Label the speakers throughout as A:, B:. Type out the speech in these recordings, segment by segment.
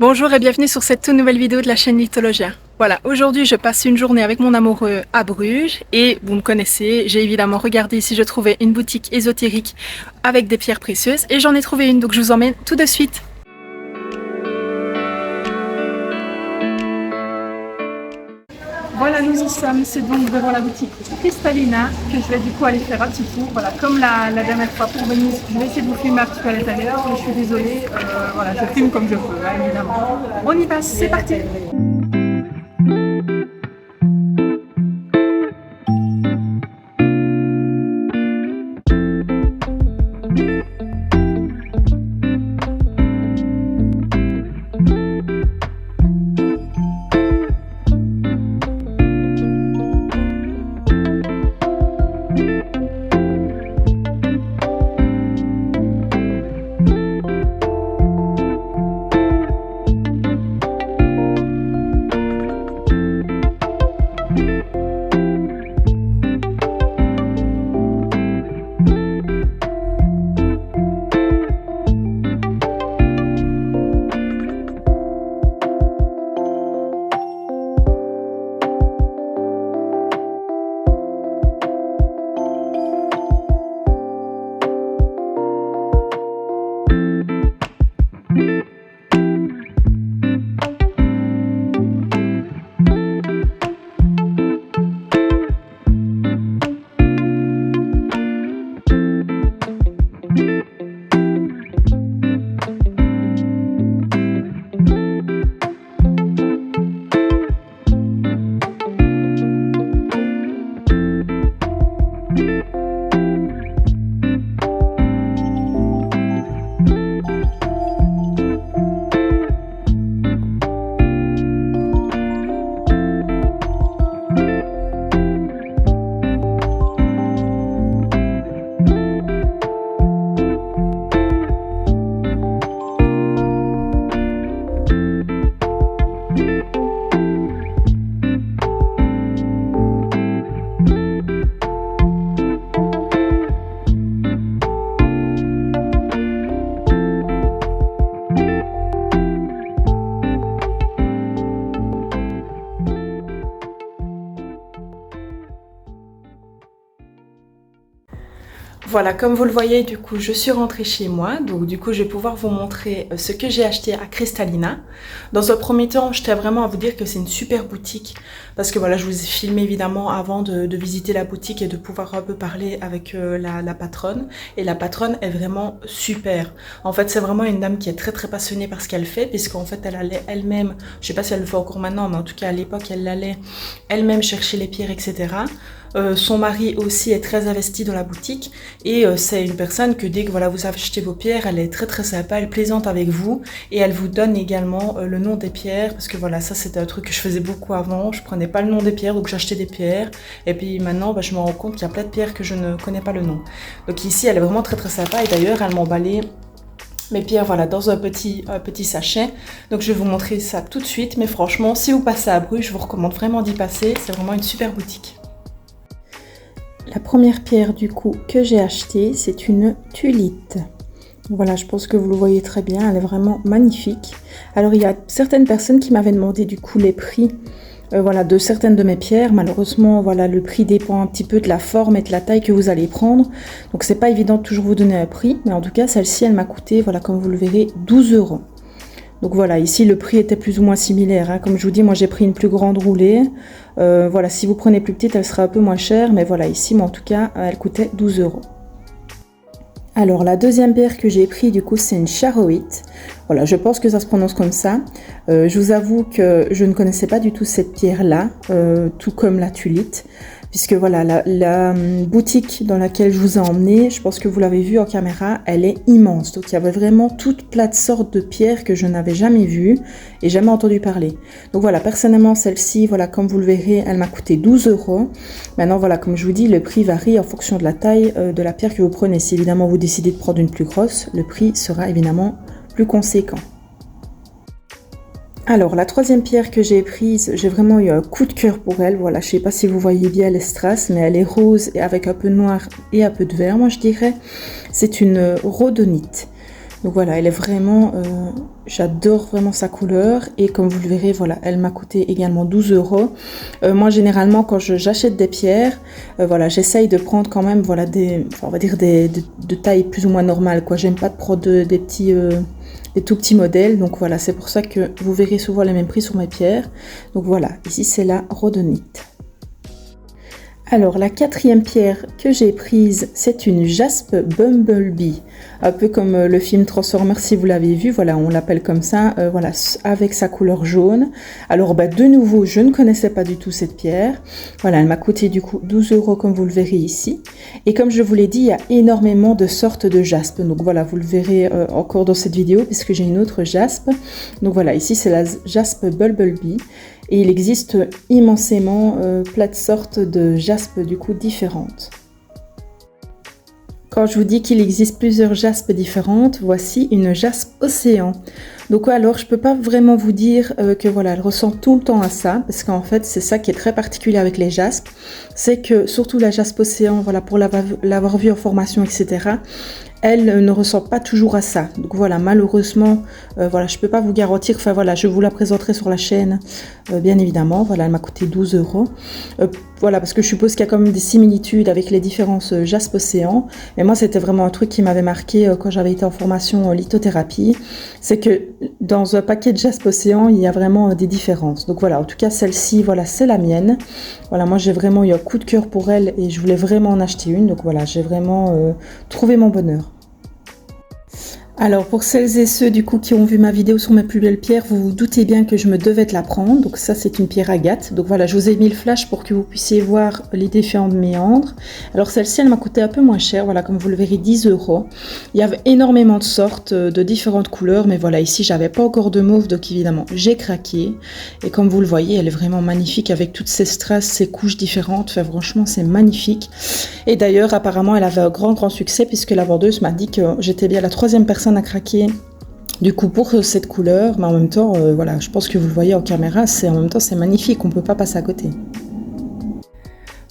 A: Bonjour et bienvenue sur cette toute nouvelle vidéo de la chaîne Lithologia. Voilà, aujourd'hui je passe une journée avec mon amoureux à Bruges et vous me connaissez, j'ai évidemment regardé si je trouvais une boutique ésotérique avec des pierres précieuses et j'en ai trouvé une, donc je vous emmène tout de suite. Voilà, nous y sommes, c'est donc devant la boutique Cristalina que je vais du coup aller faire un petit tour. Voilà, comme la dernière fois pour Venise, je vais essayer de vous filmer un petit peu à l'intérieur, mais je suis désolée, voilà, je filme comme je peux, hein, évidemment. On y passe, c'est parti! Voilà, comme vous le voyez, du coup, je suis rentrée chez moi. Donc, du coup, je vais pouvoir vous montrer ce que j'ai acheté à Cristalina. Dans un premier temps, je tiens vraiment à vous dire que c'est une super boutique. Parce que voilà, je vous ai filmé évidemment avant de visiter la boutique et de pouvoir un peu parler avec la patronne. Et la patronne est vraiment super. En fait, c'est vraiment une dame qui est très passionnée par ce qu'elle fait. Puisqu'en fait, elle allait elle-même, je sais pas si elle le fait encore maintenant, mais en tout cas à l'époque, elle allait elle-même chercher les pierres, etc. Son mari aussi est très investi dans la boutique et c'est une personne que dès que voilà, vous achetez vos pierres, elle est très sympa, elle plaisante avec vous et elle vous donne également le nom des pierres parce que voilà, ça c'était un truc que je faisais beaucoup avant, je prenais pas le nom des pierres donc j'achetais des pierres et puis maintenant je me rends compte qu'il y a plein de pierres que je ne connais pas le nom. Donc ici elle est vraiment très sympa et d'ailleurs elle m'a emballé mes pierres voilà, dans un petit sachet. Donc je vais vous montrer ça tout de suite, mais franchement si vous passez à Bruges, je vous recommande vraiment d'y passer, c'est vraiment une super boutique. La première pierre du coup que j'ai achetée, c'est une tuilite. Voilà, je pense que vous le voyez très bien, elle est vraiment magnifique. Alors il y a certaines personnes qui m'avaient demandé du coup les prix voilà, de certaines de mes pierres. Malheureusement, voilà, le prix dépend un petit peu de la forme et de la taille que vous allez prendre. Donc c'est pas évident de toujours vous donner un prix, mais en tout cas celle-ci elle m'a coûté, voilà, comme vous le verrez, 12 €. Donc voilà, ici le prix était plus ou moins similaire, hein. Comme je vous dis, moi j'ai pris une plus grande roulée. Voilà, si vous prenez plus petite, elle sera un peu moins chère. Mais voilà, ici, en tout cas, elle coûtait 12 €. Alors la deuxième pierre que j'ai pris du coup c'est une charoïte. Voilà, je pense que ça se prononce comme ça. Je vous avoue que je ne connaissais pas du tout cette pierre là, tout comme la tuilite. Puisque voilà, la boutique dans laquelle je vous ai emmené, je pense que vous l'avez vu en caméra, elle est immense. Donc il y avait vraiment toute plein de sortes de pierres que je n'avais jamais vues et jamais entendu parler. Donc voilà, personnellement celle-ci, voilà, comme vous le verrez, elle m'a coûté 12 €. Maintenant voilà, comme je vous dis, le prix varie en fonction de la taille de la pierre que vous prenez. Si évidemment vous décidez de prendre une plus grosse, le prix sera évidemment plus conséquent. Alors la troisième pierre que j'ai prise, j'ai vraiment eu un coup de cœur pour elle. Voilà, je sais pas si vous voyez bien les strass, mais elle est rose et avec un peu de noir et un peu de vert, moi je dirais. C'est une rhodonite. Donc voilà, elle est vraiment J'adore vraiment sa couleur et comme vous le verrez, voilà, elle m'a coûté également 12 euros. Moi, généralement, quand j'achète des pierres, voilà, j'essaye de prendre quand même, voilà, on va dire de taille plus ou moins normale, quoi. J'aime pas de prendre des tout petits modèles. Donc voilà, c'est pour ça que vous verrez souvent les mêmes prix sur mes pierres. Donc voilà, ici c'est la rhodonite. Alors la quatrième pierre que j'ai prise, c'est une jaspe Bumblebee, un peu comme le film Transformers si vous l'avez vu, voilà on l'appelle comme ça, voilà avec sa couleur jaune. Alors de nouveau je ne connaissais pas du tout cette pierre, voilà elle m'a coûté du coup 12 euros comme vous le verrez ici. Et comme je vous l'ai dit, il y a énormément de sortes de jaspes, donc voilà vous le verrez encore dans cette vidéo puisque j'ai une autre jaspe. Donc voilà ici c'est la jaspe Bumblebee. Et il existe immensément plein de sortes de jaspes du coup différentes. Quand je vous dis qu'il existe plusieurs jaspes différentes, voici une jaspe océan. Donc alors je peux pas vraiment vous dire que voilà, elle ressemble tout le temps à ça, parce qu'en fait c'est ça qui est très particulier avec les jaspes, c'est que surtout la jaspe océan, voilà pour l'avoir vue en formation etc. Elle ne ressemble pas toujours à ça. Donc voilà, malheureusement, voilà, je peux pas vous garantir. Enfin voilà, je vous la présenterai sur la chaîne, bien évidemment. Voilà, elle m'a coûté 12 euros. Voilà, parce que je suppose qu'il y a quand même des similitudes avec les différences jaspe océan. Mais moi, c'était vraiment un truc qui m'avait marqué quand j'avais été en formation lithothérapie. C'est que dans un paquet de jaspe océan, il y a vraiment des différences. Donc voilà, en tout cas, celle-ci, voilà, c'est la mienne. Voilà, moi, j'ai vraiment eu un coup de cœur pour elle et je voulais vraiment en acheter une. Donc voilà, j'ai vraiment trouvé mon bonheur. Alors pour celles et ceux du coup qui ont vu ma vidéo sur mes plus belles pierres, vous vous doutez bien que je me devais de la prendre. Donc ça c'est une pierre agate. Donc voilà, je vous ai mis le flash pour que vous puissiez voir les différents méandres. Alors celle-ci elle m'a coûté un peu moins cher, voilà comme vous le verrez 10 euros. Il y avait énormément de sortes, de différentes couleurs, mais voilà ici j'avais pas encore de mauve donc évidemment j'ai craqué. Et comme vous le voyez elle est vraiment magnifique avec toutes ces strass, ces couches différentes, enfin franchement c'est magnifique. Et d'ailleurs apparemment elle avait un grand succès puisque la vendeuse m'a dit que j'étais bien la troisième personne à craquer du coup pour cette couleur, mais en même temps voilà je pense que vous le voyez en caméra, en même temps c'est magnifique, on peut pas passer à côté.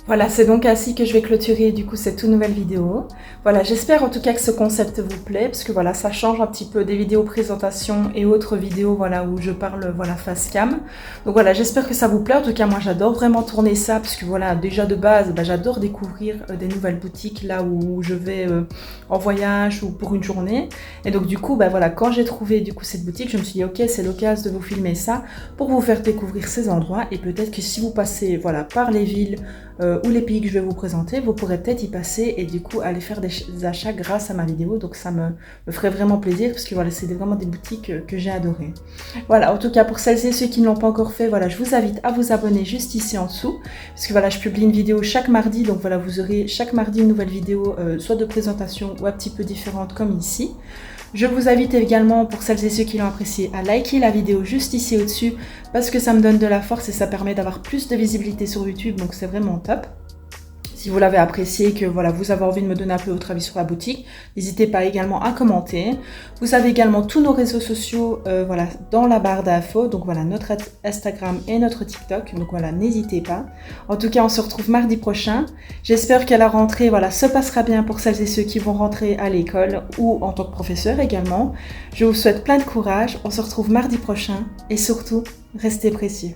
A: Voilà, c'est donc ainsi que je vais clôturer du coup cette toute nouvelle vidéo. Voilà, j'espère en tout cas que ce concept vous plaît, parce que voilà, ça change un petit peu des vidéos présentation et autres vidéos voilà où je parle voilà face cam. Donc voilà, j'espère que ça vous plaît. En tout cas, moi j'adore vraiment tourner ça, parce que voilà, déjà de base, j'adore découvrir des nouvelles boutiques là où je vais en voyage ou pour une journée. Et donc du coup, voilà, quand j'ai trouvé du coup cette boutique, je me suis dit ok, c'est l'occasion de vous filmer ça pour vous faire découvrir ces endroits, et peut-être que si vous passez voilà par les villes ou les pays que je vais vous présenter, vous pourrez peut-être y passer et du coup aller faire des achats grâce à ma vidéo. Donc ça me ferait vraiment plaisir, parce que voilà, c'est vraiment des boutiques que j'ai adorées. Voilà, en tout cas pour celles et ceux qui ne l'ont pas encore fait, voilà, je vous invite à vous abonner juste ici en dessous, parce que voilà, je publie une vidéo chaque mardi, donc voilà, vous aurez chaque mardi une nouvelle vidéo, soit de présentation ou un petit peu différente comme ici. Je vous invite également, pour celles et ceux qui l'ont apprécié, à liker la vidéo juste ici au-dessus, parce que ça me donne de la force et ça permet d'avoir plus de visibilité sur YouTube, donc c'est vraiment top. Si vous l'avez apprécié, que voilà, vous avez envie de me donner un peu votre avis sur la boutique, n'hésitez pas également à commenter. Vous avez également tous nos réseaux sociaux voilà, dans la barre d'infos, donc voilà, notre Instagram et notre TikTok, donc voilà, n'hésitez pas. En tout cas, on se retrouve mardi prochain. J'espère qu'à la rentrée, voilà, se passera bien pour celles et ceux qui vont rentrer à l'école ou en tant que professeur également. Je vous souhaite plein de courage, on se retrouve mardi prochain et surtout, restez précieux.